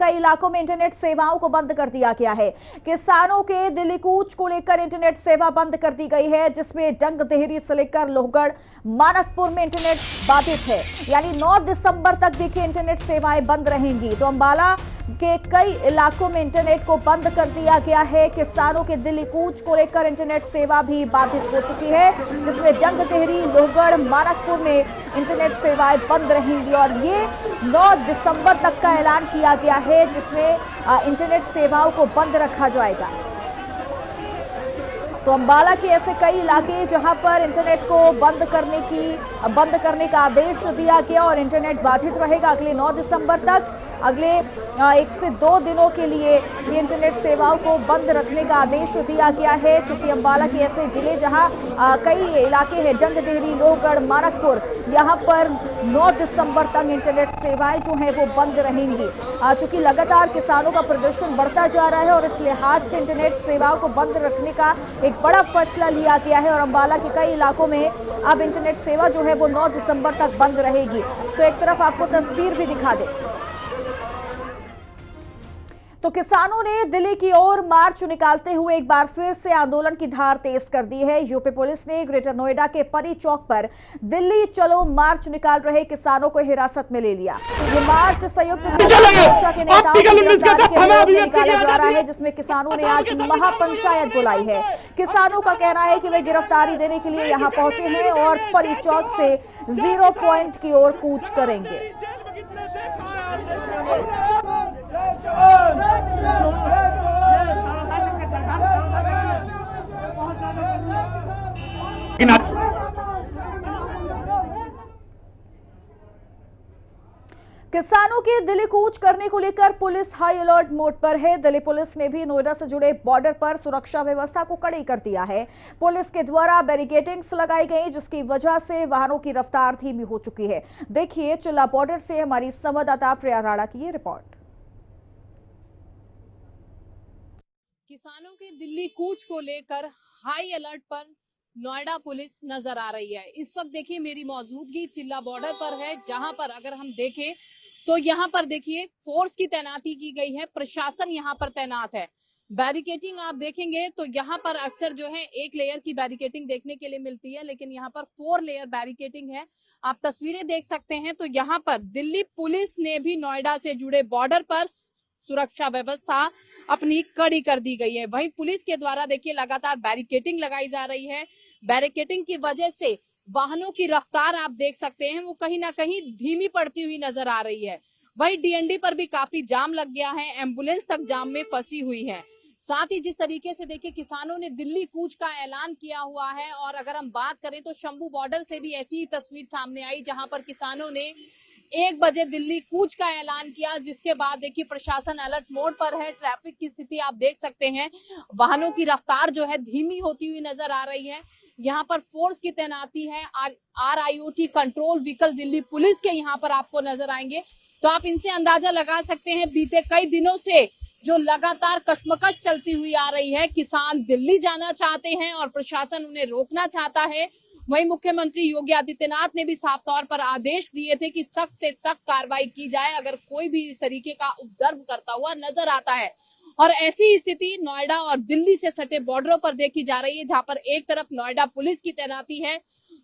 कई इलाकों में इंटरनेट सेवाओं को बंद कर दिया गया है। किसानों के दिल्ली कूच को लेकर इंटरनेट सेवा बंद कर दी गई है, जिसमें डंग देहरी से लेकर लोहगढ़ मानकपुर में इंटरनेट बाधित है। यानी 9 दिसंबर तक देखिए इंटरनेट सेवाएं बंद रहेंगी। तो अंबाला के कई इलाकों में इंटरनेट को बंद कर दिया गया है। किसानों के दिल्ली कूच को लेकर इंटरनेट सेवा भी बाधित हो चुकी है, जिसमें डंग देहरी लोहगढ़ मानकपुर में इंटरनेट सेवाएं बंद रहेंगी और ये 9 दिसंबर तक का ऐलान किया गया है, जिसमें इंटरनेट सेवाओं को बंद रखा जाएगा। तो अंबाला के ऐसे कई इलाके जहां पर इंटरनेट को बंद करने का आदेश दिया गया और इंटरनेट बाधित रहेगा अगले 9 दिसंबर तक। अगले 1 से 2 दिनों के लिए ये इंटरनेट सेवाओं को बंद रखने का आदेश दिया गया है। चूंकि अंबाला के ऐसे जिले जहां कई इलाके हैं, डंग देहरी लोहगढ़ मानकपुर, यहां पर 9 दिसंबर तक इंटरनेट सेवाएं जो हैं वो बंद रहेंगी। चूंकि लगातार किसानों का प्रदर्शन बढ़ता जा रहा है और इस लिहाज से इंटरनेट सेवाओं को बंद रखने का एक बड़ा फैसला लिया गया है और अंबाला के कई इलाकों में अब इंटरनेट सेवा जो है वो 9 दिसंबर तक बंद रहेगी। तो एक तरफ आपको तस्वीर भी दिखा दें। तो किसानों ने दिल्ली की ओर मार्च निकालते हुए एक बार फिर से आंदोलन की धार तेज कर दी है। यूपी पुलिस ने ग्रेटर नोएडा के परी चौक पर दिल्ली चलो मार्च निकाल रहे किसानों को हिरासत में ले लिया। ये मार्च संयुक्त मोर्चा के नेताओं की गिरफ्तारी के विरोध में निकाला जा रहा है, जिसमें किसानों ने आज महापंचायत बुलाई है। किसानों का कहना है कि वे गिरफ्तारी देने के लिए यहाँ पहुंचे हैं और परी चौक से 0 पॉइंट की ओर कूच करेंगे। किसानों के दिल्ली कूच करने को लेकर पुलिस हाई अलर्ट मोड पर है। दिल्ली पुलिस ने भी नोएडा से जुड़े बॉर्डर पर सुरक्षा व्यवस्था को कड़ी कर दिया है। पुलिस के द्वारा बैरिकेडिंग्स लगाई गई, जिसकी वजह से वाहनों की रफ्तार धीमी हो चुकी है। देखिए चिल्ला बॉर्डर से हमारी संवाददाता प्रिया राणा की ये रिपोर्ट। किसानों के दिल्ली कूच को लेकर हाई अलर्ट पर नोएडा पुलिस नजर आ रही है। इस वक्त देखिए मेरी मौजूदगी चिल्ला बॉर्डर पर है, जहां पर अगर हम देखें तो यहाँ पर देखिए फोर्स की तैनाती की गई है, प्रशासन यहाँ पर तैनात है। बैरिकेटिंग आप देखेंगे तो यहाँ पर अक्सर जो है 1 लेयर की बैरिकेटिंग देखने के लिए मिलती है, लेकिन यहाँ पर 4 लेयर बैरिकेटिंग है। आप तस्वीरें देख सकते हैं तो यहाँ पर दिल्ली पुलिस ने भी नोएडा से जुड़े बॉर्डर पर सुरक्षा व्यवस्था अपनी कड़ी कर दी गई है। वहीं पुलिस के द्वारा देखिए लगातार बैरिकेटिंग लगाई जा रही है। बैरिकेटिंग की वजह से वाहनों की रफ्तार आप देख सकते हैं वो कहीं ना कहीं धीमी पड़ती हुई नजर आ रही है। वहीं डीएनडी पर भी काफी जाम लग गया है, एम्बुलेंस तक जाम में फंसी हुई है। साथ ही जिस तरीके से देखिए किसानों ने दिल्ली कूच का ऐलान किया हुआ है, और अगर हम बात करें तो शंभू बॉर्डर से भी ऐसी ही तस्वीर सामने आई, जहां पर किसानों ने 1 बजे दिल्ली कूच का ऐलान किया, जिसके बाद देखिए प्रशासन अलर्ट मोड पर है। ट्रैफिक की स्थिति आप देख सकते हैं, वाहनों की रफ्तार जो है धीमी होती हुई नजर आ रही है। यहाँ पर फोर्स की तैनाती है, RIOT control vehicle Delhi police के यहाँ पर आपको नजर आएंगे। तो आप इनसे अंदाजा लगा सकते हैं बीते कई दिनों से जो लगातार कश्मकश चलती हुई आ रही है। किसान दिल्ली जाना चाहते हैं और प्रशासन उन्हें रोकना चाहता है। वहीं मुख्यमंत्री योगी आदित्यनाथ ने भी साफ तौर पर आदेश दिए थे कि सख्त से सख्त कार्रवाई की जाए अगर कोई भी इस तरीके का उपद्रव करता हुआ नजर आता है। और ऐसी स्थिति नोएडा और दिल्ली से सटे बॉर्डरों पर देखी जा रही है, जहां पर एक तरफ नोएडा पुलिस की तैनाती है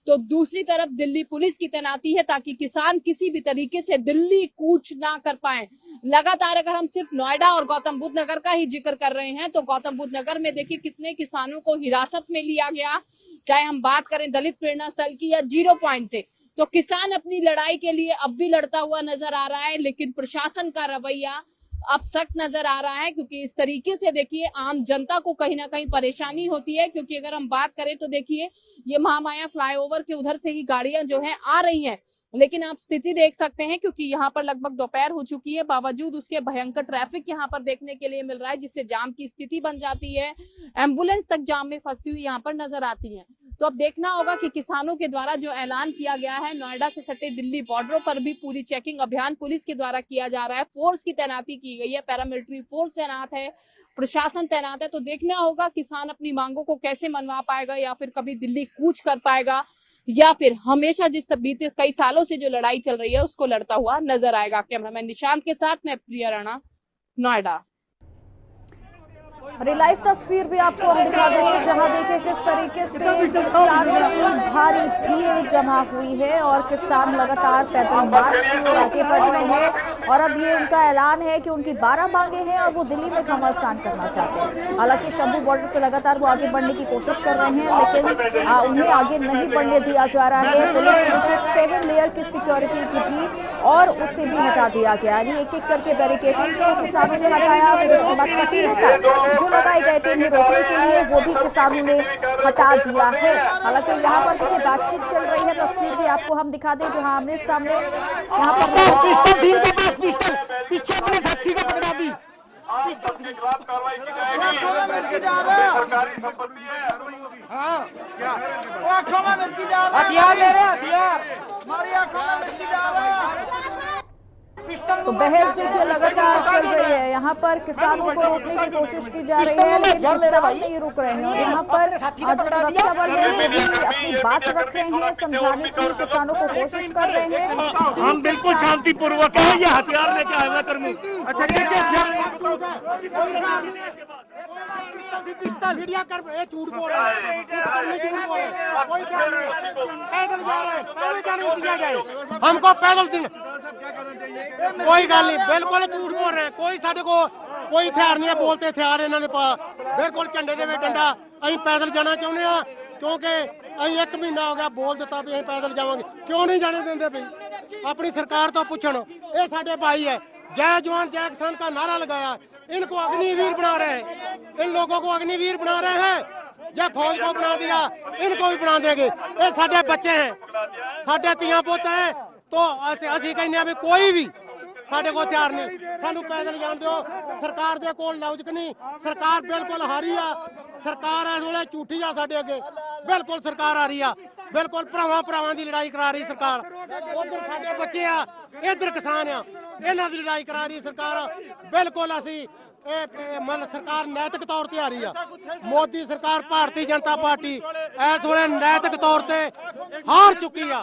तो दूसरी तरफ दिल्ली पुलिस की तैनाती है, ताकि किसान किसी भी तरीके से दिल्ली कूच ना कर पाए। लगातार अगर हम सिर्फ नोएडा और गौतम बुद्ध नगर का ही जिक्र कर रहे हैं तो गौतम बुद्ध नगर में देखिए कितने किसानों को हिरासत में लिया गया, चाहे हम बात करें दलित प्रेरणा स्थल की या 0 पॉइंट से। तो किसान अपनी लड़ाई के लिए अब भी लड़ता हुआ नजर आ रहा है, लेकिन प्रशासन का रवैया अब सख्त नजर आ रहा है, क्योंकि इस तरीके से देखिए आम जनता को कहीं ना कहीं परेशानी होती है। क्योंकि अगर हम बात करें तो देखिए ये महामाया फ्लाईओवर के उधर से ही गाड़ियां जो है आ रही हैं, लेकिन आप स्थिति देख सकते हैं क्योंकि यहाँ पर लगभग दोपहर हो चुकी है, बावजूद उसके भयंकर ट्रैफिक यहाँ पर देखने के लिए मिल रहा है, जिससे जाम की स्थिति बन जाती है। एम्बुलेंस तक जाम में फंसती हुई यहाँ पर नजर आती है। तो अब देखना होगा कि किसानों के द्वारा जो ऐलान किया गया है, नोएडा से सटे दिल्ली बॉर्डरों पर भी पूरी चेकिंग अभियान पुलिस के द्वारा किया जा रहा है। फोर्स की तैनाती की गई है, पैरामिलिट्री फोर्स तैनात है, प्रशासन तैनात है। तो देखना होगा किसान अपनी मांगों को कैसे मनवा पाएगा, या फिर कभी दिल्ली कूच कर पाएगा, या फिर हमेशा जिस बीते कई सालों से जो लड़ाई चल रही है उसको लड़ता हुआ नजर आएगा। कैमरामैन निशांत के साथ मैं प्रिया राणा, नोएडा। और ये लाइव तस्वीर भी आपको हम दिखा दें, जहां देखिए किस तरीके से किसानों की भारी भीड़ जमा हुई है और किसान लगातार पैदल मार्च की ओर आगे बढ़ रहे हैं। और अब ये उनका ऐलान है कि उनकी 12 मांगे हैं और वो दिल्ली में घमासान करना चाहते हैं। हालांकि शंभू बॉर्डर से लगातार वो आगे बढ़ने की कोशिश कर रहे हैं, लेकिन उन्हें आगे नहीं बढ़ने दिया जा रहा है। पुलिस ने 7 लेयर की सिक्योरिटी की थी और उसे भी हटा दिया गया। यानी एक एक करके बैरिकेडिंग्स को किसानों ने हटाया, फिर उसके बाद कटीले तक जो लगाए गए थे इन्हें रोकने के लिए वो भी किसानों ने हटा दिया है। हालांकि यहाँ पर देखिए बातचीत चल रही है, तस्वीर भी आपको हम दिखा दें जहाँ आमने सामने यहाँ पर कार्रवाई की जाएगी। सरकारी संपत्ति है। हथियार ले रहे हैं, हथियार हमारी आंखों में मिर्ची डाल रहे हैं। तो बहस देखिए लगातार चल रही है। यहाँ पर किसानों को रोकने की कोशिश की जा रही है, लेकिन किसान नहीं रुक रहे हैं। और यहाँ पर जो सुरक्षा बल है वो भी अपनी बात रख रहे हैं, समझाने की किसानों को कोशिश कर रहे हैं। हम बिल्कुल शांतिपूर्वक है, ये हथियार लेके आए कर्मी। झूठ बोल रहा है, पैदल जा रहे हैं, पैदल जाने को दिया जाए, हमको पैदल कोई गल नहीं, बिल्कुल झूठ बोल रहे हैं। कोई साढ़े को कोई हथियार नहीं है, बोलते हथियार इन्होंने बिल्कुल झंडे दे डंडा। अं पैदल जाना चाहते हैं क्योंकि अं 1 महीना हो गया बोल दिता भी अं पैदल जावांगे, क्यों नहीं जाने देंगे भाई? अपनी सरकार तो पूछो। ये साढ़े भाई है, जय जवान जय किसान का नारा लगाया, इनको अग्निवीर बना रहे हैं, इन लोगों को अग्निवीर बना रहे हैं। जब फौज को बना दिया इनको भी बना देंगे। ये साढ़े बच्चे हैं, साढ़े तियां पोते हैं, तो असी कहने भी कोई भी साढ़े को हथियार नहीं, सानू पैदल जान दो। सरकार दे कोल लौजक नहीं, सरकार बिल्कुल हारी आ। सरकार इस वेले झूठी आ, साडे अगे बिल्कुल सरकार आ रही आ, बिल्कुल भरावां दी लड़ाई करा रही सरकार। उधर साडे बच्चे आ, इधर किसान आ, इन्हां दी लड़ाई करा रही सरकार। बिल्कुल असी मतलब सरकार नैतिक तौर पर आ रही है। मोदी सरकार भारतीय जनता पार्टी इस वेले नैतिक तौर पर हार चुकी आ।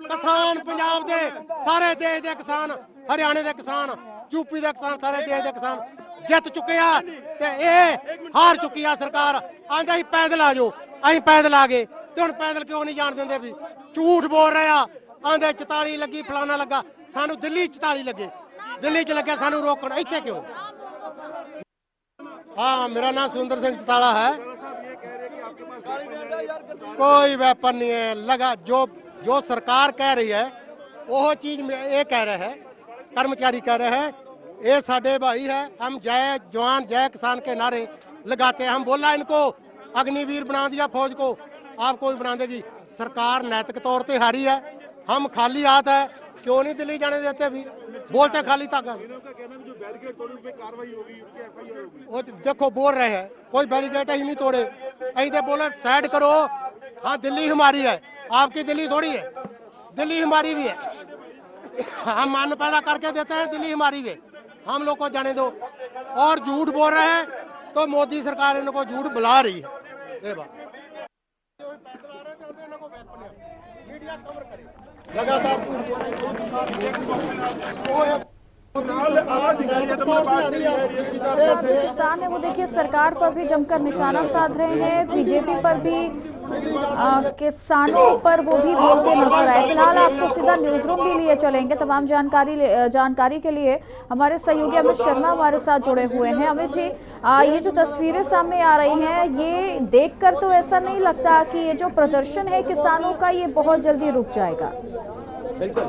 किसान पंजाब के सारे देश के किसान, हरियाणे के किसान, यूपी के किसान, सारे देश के किसान जित चुके आ ते ये हार चुकी आ सरकार। आंदा ही पैदल आ जाओ, अं पैदल आ गए तो हुण पैदल क्यों नहीं जान देंगे? भी झूठ बोल रहे आ। आंदे 44 लगी, फलाना लगा, सानू दिल्ली 44 लगे, दिल्ली च लगे, सानू रोकण इत्थे क्यों? हाँ, मेरा नाम सुंदर सिंह चौटाला है। कोई वेपन नहीं है लगा। जो सरकार कह रही है वो चीज ये कह रहे हैं, कर्मचारी कह रहे हैं, ये साडे भाई है, हम जय जवान जय किसान के नारे लगाते हैं। हम बोला इनको अग्निवीर बना दिया फौज को, आपको भी बना देगी। सरकार नैतिक तौर पे हारी है, हम खाली हाथ है, क्यों नहीं दिल्ली जाने देते? भी बोलते खाली तक वो देखो बोल रहे हैं कोई बैरिकेड ही नहीं तोड़े, ऐसे बोले साइड करो। हाँ, दिल्ली हमारी है, आपकी दिल्ली थोड़ी है, दिल्ली हमारी भी है। हम मान पैदा करके देते हैं, दिल्ली हमारी भी, हम लोग को जाने दो। और झूठ बोल रहे हैं तो मोदी सरकार इनको झूठ बुला रही है। ये बात किसान है वो देखिए सरकार पर भी जमकर निशाना साध रहे हैं, बीजेपी पर भी, किसानों पर वो भी बोलते नजर आए। फिलहाल आपको सीधा न्यूज रूम भी लिए चलेंगे। तमाम जानकारी के लिए हमारे सहयोगी अमित शर्मा हमारे साथ जुड़े हुए हैं। अमित जी, ये जो तस्वीरें सामने आ रही हैं, ये देखकर तो ऐसा नहीं लगता कि ये जो प्रदर्शन है किसानों का ये बहुत जल्दी रुक जाएगा? बिल्कुल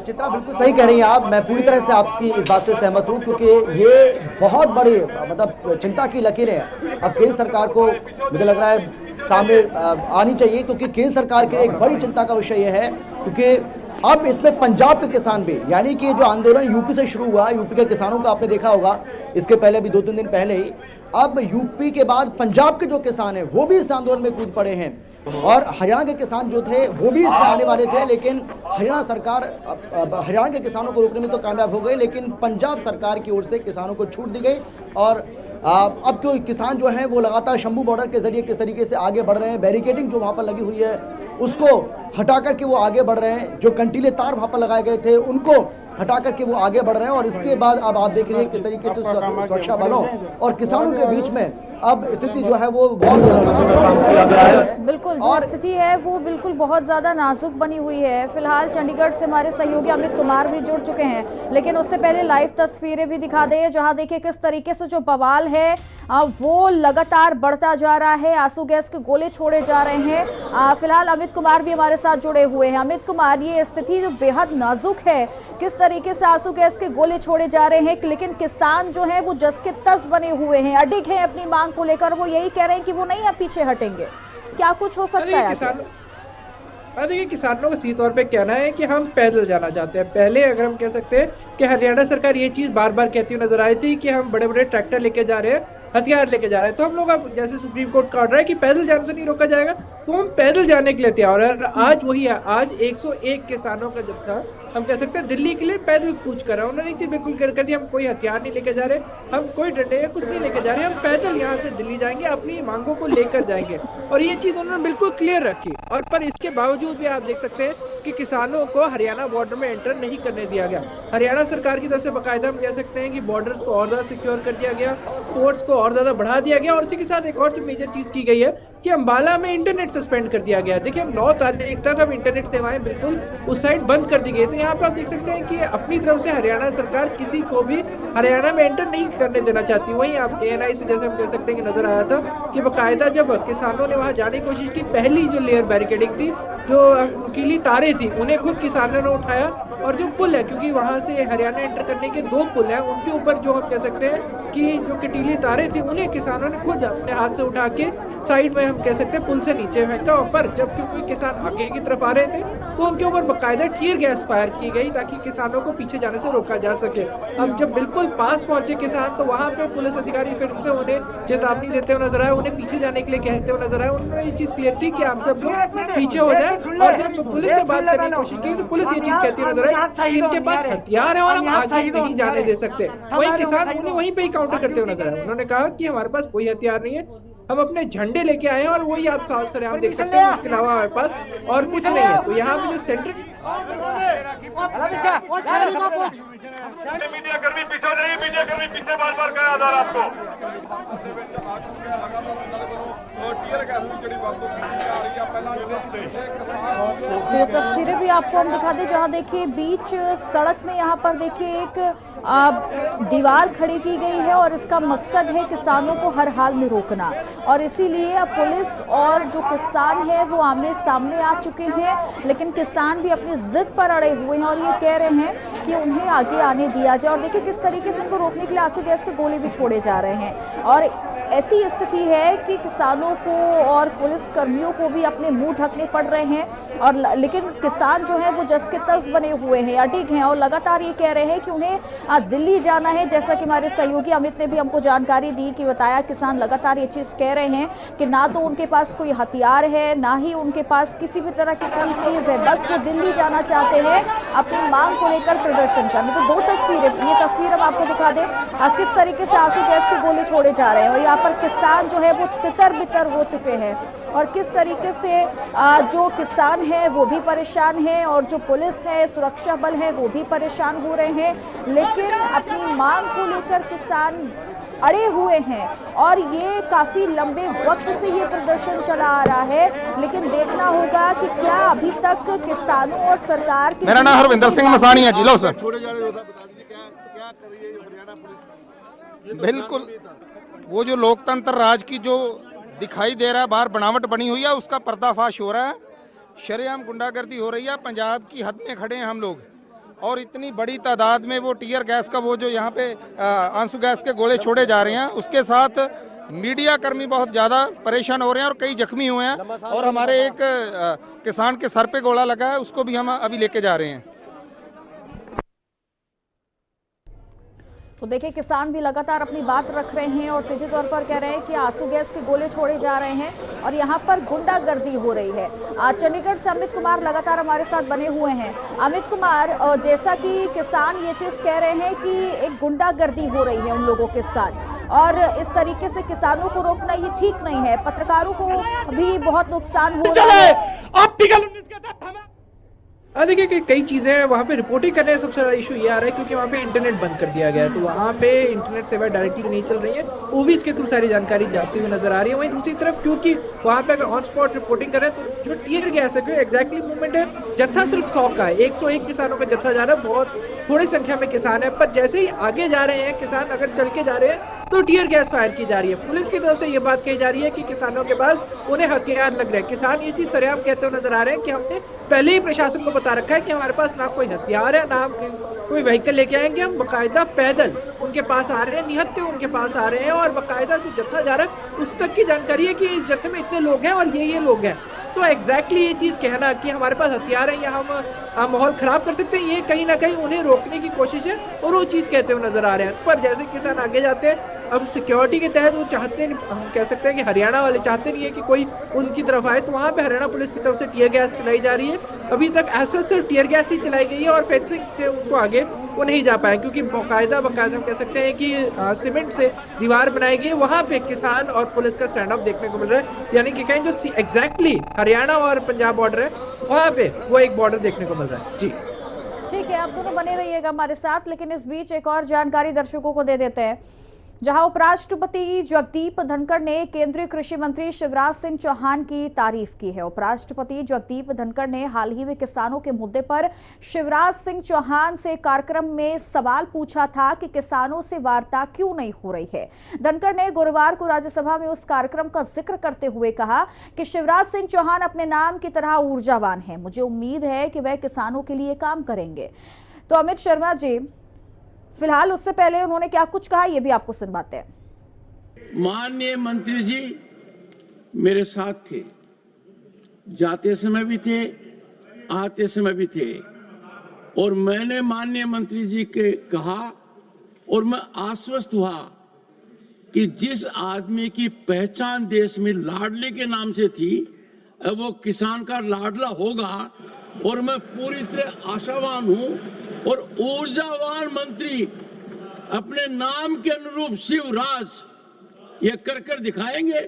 चित्रा, बिल्कुल सही कह रही हैं आप। मैं पूरी तरह से आपकी इस बात से सहमत हूं, क्योंकि ये बहुत बड़ी मतलब चिंता की लकीरें हैं। अब केंद्र सरकार को मुझे लग रहा है सामने आनी चाहिए, क्योंकि केंद्र सरकार के एक बड़ी चिंता का विषय यह है, क्योंकि अब इसमें पंजाब के किसान भी, यानी कि जो आंदोलन यूपी से शुरू हुआ, यूपी के किसानों का आपने देखा होगा, इसके पहले भी 2-3 दिन पहले ही, अब यूपी के बाद पंजाब के जो किसान हैं वो भी इस आंदोलन में कूद पड़े हैं। और हरियाणा के किसान जो थे वो भी इसमें आने वाले थे, लेकिन हरियाणा सरकार हरियाणा के किसानों को रोकने में तो कामयाब हो गई, लेकिन पंजाब सरकार की ओर से किसानों को छूट दी गई। और अब जो किसान जो हैं वो लगातार शंभू बॉर्डर के जरिए किस तरीके से आगे बढ़ रहे हैं, बैरिकेडिंग जो वहाँ पर लगी हुई है उसको हटा करके वो आगे बढ़ रहे हैं, जो कंटीले तार वहाँ पर लगाए गए थे उनको हटा करके वो आगे बढ़ रहे हैं। और इसके बाद अब आप देख रहे हैं किस तरीके से सुरक्षा बलों और किसानों के बीच में अब स्थिति जो है वो बहुत बिल्कुल जो स्थिति है वो बिल्कुल बहुत ज्यादा नाजुक बनी हुई है। फिलहाल चंडीगढ़ से हमारे सहयोगी अमित कुमार भी जुड़ चुके हैं, लेकिन उससे पहले लाइव तस्वीरें भी दिखा दें जहां देखिए किस तरीके से जो बवाल है वो लगातार बढ़ता जा रहा है। आंसू गैस के गोले छोड़े जा रहे हैं। फिलहाल अमित कुमार भी हमारे साथ जुड़े हुए हैं। अमित कुमार, ये स्थिति जो बेहद नाजुक है, किस तरीके से आंसू गैस के गोले छोड़े जा रहे हैं, लेकिन किसान जो है वो जस के तस बने हुए हैं, अडिग हैं अपनी मांग को लेकर। वो यही कह रहे हैं कि वो नहीं पीछे हटेंगे। क्या कुछ हो सकता है? देखिए, किसानों का सीधे तौर पे कहना है कि हम पैदल जाना चाहते हैं। पहले अगर हम कह सकते हैं कि हरियाणा सरकार ये चीज बार बार कहती हुई नजर आई थी कि हम बड़े बड़े ट्रैक्टर लेके जा रहे हैं, हथियार लेके जा रहे हैं, तो हम लोग अब जैसे सुप्रीम कोर्ट का ऑर्डर है कि पैदल जाने से नहीं रोका जाएगा, तो हम पैदल जाने के लिए तैयार है। आज वही है, आज 101 किसानों का जत्था हम कह सकते हैं दिल्ली के लिए पैदल कूच कर रहा है। उन्होंने एक चीज बिल्कुल क्लियर कर दी, हम कोई हथियार नहीं लेके जा रहे, हम कोई डंडे या कुछ नहीं लेके जा रहे, हम पैदल यहाँ से दिल्ली जाएंगे, अपनी मांगों को लेकर जाएंगे। और ये चीज उन्होंने बिल्कुल क्लियर रखी। और पर इसके बावजूद भी आप देख सकते हैं कि किसानों को हरियाणा बॉर्डर में एंटर नहीं करने दिया गया। हरियाणा सरकार की तरफ से बाकायदा हम कह सकते हैं कि बॉर्डर्स को और ज्यादा सिक्योर कर दिया गया, फोर्स को और ज्यादा बढ़ा दिया गया। और इसी के साथ एक और जो मेजर चीज की गई है कि अंबाला में इंटरनेट सस्पेंड कर दिया गया। देखिए, 9 तारीख तक अब इंटरनेट सेवाएं बिल्कुल उस साइड बंद कर दी गई। तो यहाँ पर आप देख सकते हैं कि अपनी तरफ से हरियाणा सरकार किसी को भी हरियाणा में एंटर नहीं करने देना चाहती। वहीं आप ANI से जैसे हम कह सकते हैं कि नजर आया था कि बाकायदा जब किसानों ने वहां जाने की कोशिश की, पहली जो लेयर बैरिकेडिंग थी, जो नुकीली तारें थी, उन्हें खुद किसानों ने उठाया। और जो पुल है, क्योंकि वहां से हरियाणा एंटर करने के 2 पुल हैं, उनके ऊपर जो हम कह सकते हैं कि जो कटीली तारें थी, उन्हें किसानों ने खुद अपने हाथ से उठा के साइड में हम कह सकते हैं पुल से नीचे फेंका। पर जब क्योंकि किसान आगे की तरफ आ रहे थे तो उनके ऊपर बाकायदा टीयर गैस फायर की गई ताकि किसानों को पीछे जाने से रोका जा सके। अब जब बिल्कुल पास पहुंचे किसान, तो वहां पे पुलिस अधिकारी फिर से उन्हें चेतावनी देते हुए नजर आए, उन्हें पीछे जाने के लिए कहते हुए नजर आए। उन्होंने ये चीज क्लियर की कि आप सब लोग पीछे हो जाए। और जब पुलिस से बात करने की कोशिश की तो पुलिस ये चीज कहती नजर आई कि इनके पास हथियार है और हम आगे नहीं जाने दे सकते। वही किसान उन्हें वहीं पे ही काउंटर करते हुए नजर आए। उन्होंने कहा कि हमारे पास कोई हथियार नहीं है, हम अपने झंडे लेके आए हैं और वही आप सरेआम देख सकते हैं, उसके अलावा हमारे पास और कुछ नहीं है। तो यहाँ पे जो सेंटर मीडिया कर्मी पीछे नहीं, मीडिया कर्मी पीछे बार बार कहा जा रहा आपको। तो ये तस्वीरें भी आपको हम दिखा दें जहां देखिए बीच सड़क में यहाँ पर देखिए एक दीवार खड़ी की गई है और इसका मकसद है किसानों को हर हाल में रोकना। और इसीलिए अब पुलिस और जो किसान है वो आमने सामने आ चुके हैं, लेकिन किसान भी अपनी जिद पर अड़े हुए हैं और ये कह रहे हैं कि उन्हें आगे आने दिया जाए। और देखिए किस तरीके से उनको रोकने के लिए आंसू गैस के गोले भी छोड़े जा रहे हैं। और ऐसी स्थिति है कि किसानों को और पुलिस कर्मियों को भी अपने मुंह ढकने पड़ रहे हैं। और लेकिन किसान जो है वो जस के तस बने हुए हैं, अडिग हैं और लगातार ये कह रहे हैं कि उन्हें दिल्ली जाना है। जैसा कि हमारे सहयोगी अमित ने भी हमको जानकारी दी कि बताया, किसान लगातार ये चीज़ कह रहे हैं कि ना तो उनके पास कोई हथियार है, ना ही उनके पास किसी भी तरह की कोई चीज़ है, बस वो दिल्ली जाना चाहते हैं अपनी मांग को लेकर प्रदर्शन करने। तो 2 तस्वीरें, ये तस्वीर हम आपको दिखा दें किस तरीके से आंसू गैस के गोले छोड़े जा रहे हैं और यहाँ पर किसान जो है वो तितर बितर हो चुके हैं। और किस तरीके से जो किसान है वो भी परेशान है और जो पुलिस है, सुरक्षा बल है, वो भी परेशान हो रहे हैं। लेकिन अपनी मांग को लेकर किसान अड़े हुए हैं और ये काफी लंबे वक्त से ये प्रदर्शन चला आ रहा है। लेकिन देखना होगा कि क्या अभी तक किसानों और सरकार की। मेरा नाम हरविंदर सिंह मसानी है जी। लो सर, बिल्कुल वो जो लोकतंत्र राज की जो दिखाई दे रहा है बाहर बनावट बनी हुई है, उसका पर्दाफाश हो रहा है। शरेआम गुंडागर्दी हो रही है। पंजाब की हद में खड़े हैं हम लोग और इतनी बड़ी तादाद में वो टीयर गैस का वो जो यहाँ पे आंसू गैस के गोले छोड़े जा रहे हैं, उसके साथ मीडिया कर्मी बहुत ज़्यादा परेशान हो रहे हैं और कई जख्मी हुए हैं। और हमारे एक किसान के सर पे गोला लगा है, उसको भी हम अभी लेके जा रहे हैं। तो देखिए किसान भी लगातार अपनी बात रख रहे हैं और सीधे तौर पर कह रहे हैं कि आंसू गैस के गोले छोड़े जा रहे हैं और यहाँ पर गुंडागर्दी हो रही है। चंडीगढ़ से अमित कुमार लगातार हमारे साथ बने हुए हैं। अमित कुमार, जैसा कि किसान ये चीज़ कह रहे हैं कि एक गुंडागर्दी हो रही है उन लोगों के साथ और इस तरीके से किसानों को रोकना ये ठीक नहीं है, पत्रकारों को भी बहुत नुकसान हो रहा है। देखिए कि कई चीज़ें वहाँ पे रिपोर्टिंग करने का सबसे बड़ा इशू ये आ रहा है क्योंकि वहाँ पे इंटरनेट बंद कर दिया गया है, तो वहाँ पे इंटरनेट सेवा डायरेक्टली नहीं चल रही है, ओवीज के थ्रू सारी जानकारी जाती हुई नजर आ रही है। वहीं दूसरी तरफ क्योंकि वहाँ पे अगर ऑन स्पॉट रिपोर्टिंग करें तो जो टीयर गैस है एग्जैक्टली मूवमेंट है, जत्था सिर्फ 100 का है, 101 किसानों का जत्था जा रहा है, बहुत थोड़ी संख्या में किसान है, पर जैसे ही आगे जा रहे हैं किसान, अगर चल के जा रहे हैं तो टीयर गैस फायर की जा रही है। पुलिस की तरफ से ये बात कही जा रही है कि किसानों के पास उन्हें हथियार लग रहे हैं। किसान ये चीज सरेआम कहते हुए नजर आ रहे हैं कि हमने पहले ही प्रशासन को बता रखा है कि हमारे पास ना कोई हथियार है, ना हम कोई व्हीकल लेके आएंगे, हम बकायदा पैदल उनके पास आ रहे हैं, निहत्थे उनके पास आ रहे हैं, और बकायदा जो जत्था जा रहा है उस तक की जानकारी है कि इस जत्थे में इतने लोग हैं और ये लोग हैं। तो एग्जैक्टली ये चीज कहना कि हमारे पास हथियार है या हम माहौल खराब कर सकते हैं, ये कहीं ना कहीं उन्हें रोकने की कोशिश है और वो चीज कहते हुए नजर आ रहे हैं। पर जैसे किसान आगे जाते हैं, अब सिक्योरिटी के तहत वो चाहते नहीं, हम कह सकते हैं कि हरियाणा वाले चाहते नहीं है कि कोई उनकी तरफ आए, तो वहाँ पे हरियाणा पुलिस की तरफ से टीयर गैस चलाई जा रही है। अभी तक ऐसा सिर्फ टीयर गैस ही चलाई गई है और फेंसिंग से उनको आगे वो नहीं जा पाए, क्योंकि बाकायदा हम कह सकते हैं कि सीमेंट से दीवार बनाई गई है। वहाँ पे किसान और पुलिस का स्टैंड अप देखने को मिल रहा है, यानी कि कहीं जो एग्जैक्टली हरियाणा और पंजाब बॉर्डर है वहाँ पे वो एक बॉर्डर देखने को मिल रहा है। जी ठीक है, आप दोनों बने रहिएगा हमारे साथ, लेकिन इस बीच एक और जानकारी दर्शकों को दे देते हैं, जहां उपराष्ट्रपति जगदीप धनखड़ ने केंद्रीय कृषि मंत्री शिवराज सिंह चौहान की तारीफ की है। उपराष्ट्रपति जगदीप धनखड़ ने हाल ही में किसानों के मुद्दे पर शिवराज सिंह चौहान से कार्यक्रम में सवाल पूछा था कि किसानों से वार्ता क्यों नहीं हो रही है। धनखड़ ने गुरुवार को राज्यसभा में उस कार्यक्रम का जिक्र करते हुए कहा कि शिवराज सिंह चौहान अपने नाम की तरह ऊर्जावान है, मुझे उम्मीद है कि वह किसानों के लिए काम करेंगे। तो अमित शर्मा जी, फिलहाल उससे पहले उन्होंने क्या कुछ कहा ये भी आपको सुनवाते हैं। माननीय मंत्री जी मेरे साथ थे, जाते समय भी थे, आते समय भी थे, और मैंने माननीय मंत्री जी के कहा और मैं आश्वस्त हुआ कि जिस आदमी की पहचान देश में लाडले के नाम से थी, वो किसान का लाडला होगा, और मैं पूरी तरह आशावान हूं और ऊर्जावान मंत्री अपने नाम के अनुरूप शिवराज ये कर दिखाएंगे।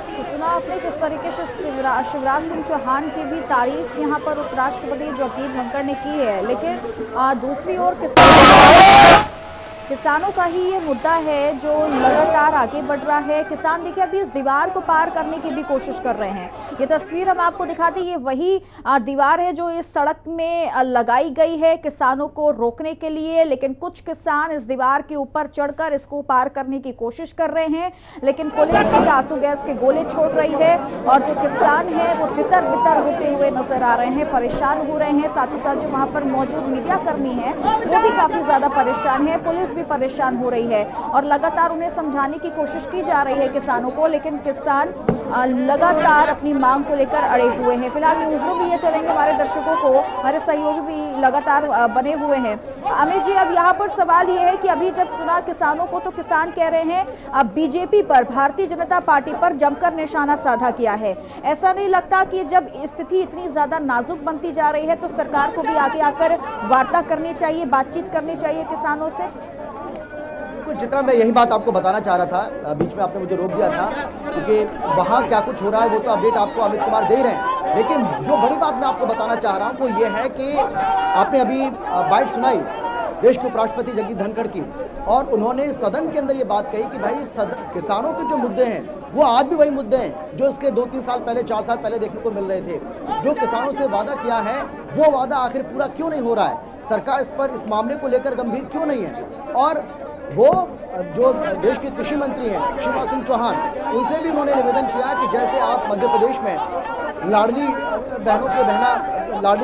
तो सुना आपने किस तरीके से शिवराज सिंह चौहान की भी तारीफ यहां पर उपराष्ट्रपति जगदीप धनखड़ ने की है, लेकिन दूसरी ओर किसानों का ही ये मुद्दा है जो लगातार आगे बढ़ रहा है। किसान देखिए अभी इस दीवार को पार करने की भी कोशिश कर रहे हैं। ये तस्वीर हम आपको दिखाते, ये वही दीवार है जो इस सड़क में लगाई गई है किसानों को रोकने के लिए, लेकिन कुछ किसान इस दीवार के ऊपर चढ़कर इसको पार करने की कोशिश कर रहे हैं, लेकिन पुलिस भी आंसू गैस के गोले छोड़ रही है और जो किसान है वो तितर बितर होते हुए नजर आ रहे हैं, परेशान हो रहे हैं। साथ ही साथ जो वहां पर मौजूद मीडिया कर्मी है वो भी काफी ज्यादा परेशान है, पुलिस भी परेशान हो रही है और लगातार उन्हें समझाने की कोशिश की जा रही है किसानों को, लेकिन किसान लगातार अपनी मांग को लेकर अड़े हुए हैं। फिलहाल न्यूज रूम भी ये चलेंगे, हमारे दर्शकों को हमारे सहयोगी भी लगातार बने हुए हैं। अमित जी, अब यहाँ पर सवाल ये है कि अभी जब सुना किसानों को तो किसान कह रहे हैं अब बीजेपी पर, भारतीय जनता पार्टी पर जमकर निशाना साधा किया है। ऐसा नहीं लगता कि जब स्थिति इतनी ज्यादा नाजुक बनती जा रही है तो सरकार को भी आगे आकर वार्ता करनी चाहिए, बातचीत करनी चाहिए किसानों से? जितना मैं यही बात आपको बताना चाह रहा था, बीच में आपने मुझे रोक दिया था, क्योंकि वहाँ क्या कुछ हो रहा है वो तो अपडेट आपको अमित कुमार दे रहे हैं, लेकिन जो बड़ी बात मैं आपको बताना चाह रहा हूँ वो ये है कि आपने अभी बाइट सुनाई देश के उपराष्ट्रपति जगदीप धनखड़ की, और उन्होंने सदन के अंदर ये बात कही कि भाई किसानों के जो मुद्दे हैं वो आज भी वही मुद्दे हैं जो इसके 2-3 साल पहले, 4 साल पहले देखने को मिल रहे थे। जो किसानों से वादा किया है वो वादा आखिर पूरा क्यों नहीं हो रहा है, सरकार इस मामले को लेकर गंभीर क्यों नहीं है। और वो जो देश के कृषि मंत्री हैं शिवराज सिंह चौहान, उनसे भी उन्होंने निवेदन किया कि जैसे आप मध्य प्रदेश में लाडली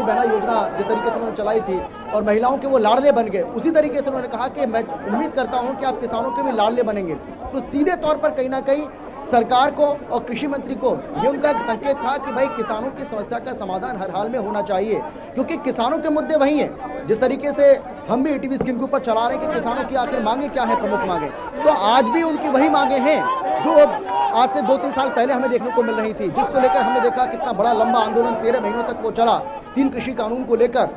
बहना योजना जिस तरीके से उन्होंने चलाई थी और महिलाओं के वो लाडले बन गए, उसी तरीके से उन्होंने कहा कि मैं उम्मीद करता हूं कि आप किसानों के भी लाडले बनेंगे। तो सीधे तौर पर कहीं ना कहीं सरकार को और कृषि मंत्री को ये उनका एक संकेत था कि भाई किसानों की समस्या का समाधान हर हाल में होना चाहिए, क्योंकि किसानों के मुद्दे वही हैं। जिस तरीके से हम भी ईटीवी स्क्रीन के ऊपर चला रहे हैं कि किसानों की आखिर मांगे क्या है, प्रमुख मांगे, तो आज भी उनकी वही मांगे हैं जो आज से 2-3 साल पहले हमें देखने को मिल रही थी, जिसको लेकर हमने देखा कितना बड़ा लंबा आंदोलन 13 महीनों तक वो चला 3 कृषि कानून को लेकर।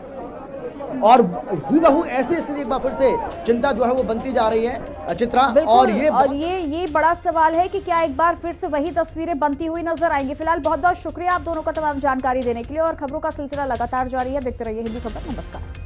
और हूबहू ऐसी स्थिति एक बार फिर से चिंता जो है वो बनती जा रही है चित्रा। और ये बड़ा सवाल है कि क्या एक बार फिर से वही तस्वीरें बनती हुई नजर आएंगी। फिलहाल बहुत बहुत शुक्रिया आप दोनों का तमाम जानकारी देने के लिए, और खबरों का सिलसिला लगातार जारी है। देखते रहिए हिंदी खबर। नमस्कार।